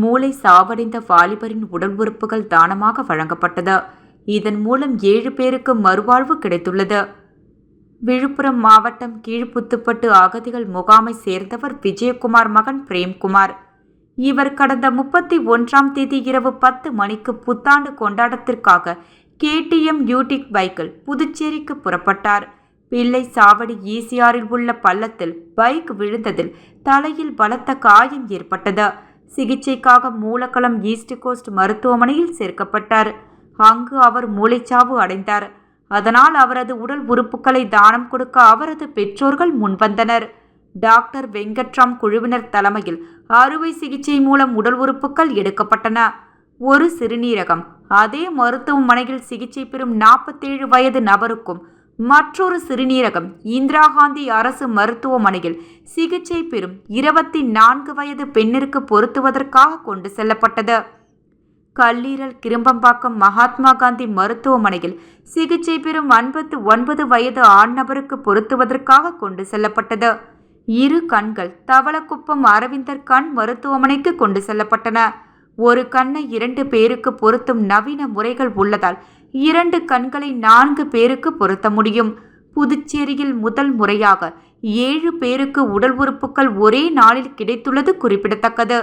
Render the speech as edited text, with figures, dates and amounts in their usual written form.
மூளை சாவடைந்த வாலிபரின் உடல் உறுப்புகள் தானமாக வழங்கப்பட்டது. இதன் மூலம் 7 பேருக்கு மறுவாழ்வு கிடைத்துள்ளது. விழுப்புரம் மாவட்டம் கீழ்புத்துப்பட்டு அகதிகள் முகாமை சேர்ந்தவர் விஜயகுமார் மகன் பிரேம்குமார். இவர் கடந்த 31ஆம் தேதி இரவு 10 மணிக்கு புத்தாண்டு கொண்டாட்டத்திற்காக KTM யூடிக் பைக்கில் புதுச்சேரிக்கு புறப்பட்டார். பிள்ளை சாவடி ஈசிஆரில் உள்ள பள்ளத்தில் பைக் விழுந்ததில் தலையில் பலத்த காயம் ஏற்பட்டது. சிகிச்சைக்காக மூலக்களம் ஈஸ்ட் கோஸ்ட் மருத்துவமனையில் சேர்க்கப்பட்டார். அங்கு அவர் மூளைச்சாவு அடைந்தார். அதனால் அவரது உடல் உறுப்புகளை தானம் கொடுக்க அவரது பெற்றோர்கள் முன்வந்தனர். டாக்டர் வெங்கட்ராம் குழுவினர் தலைமையில் அறுவை சிகிச்சை மூலம் உடல் உறுப்புகள் எடுக்கப்பட்டன. ஒரு சிறுநீரகம் அதே மருத்துவமனையில் சிகிச்சை பெறும் 47 வயது நபருக்கும், மற்றொரு சிறுநீரகம் இந்திரா காந்தி அரசு மருத்துவமனையில் சிகிச்சை பெறும் 24 வயது பெண்ணிற்கு பொருத்துவதற்காக கொண்டு செல்லப்பட்டது. கல்லீரல் கிரும்பம்பாக்கம் மகாத்மா காந்தி மருத்துவமனையில் சிகிச்சை பெறும் 59 வயது ஆண் நபருக்கு பொருத்துவதற்காக கொண்டு செல்லப்பட்டது. இரு கண்கள் தவளக்குப்பம் அரவிந்தர் கண் மருத்துவமனைக்கு கொண்டு செல்லப்பட்டன. ஒரு கண்ணை 2 பேருக்கு பொருத்தும் நவீன முறைகள் உள்ளதால் 2 கண்களை 4 பேருக்கு பொருத்த முடியும். புதுச்சேரியில் முதல் முறையாக 7 பேருக்கு உடல் உறுப்புகள் ஒரே நாளில் கிடைத்துள்ளது குறிப்பிடத்தக்கது.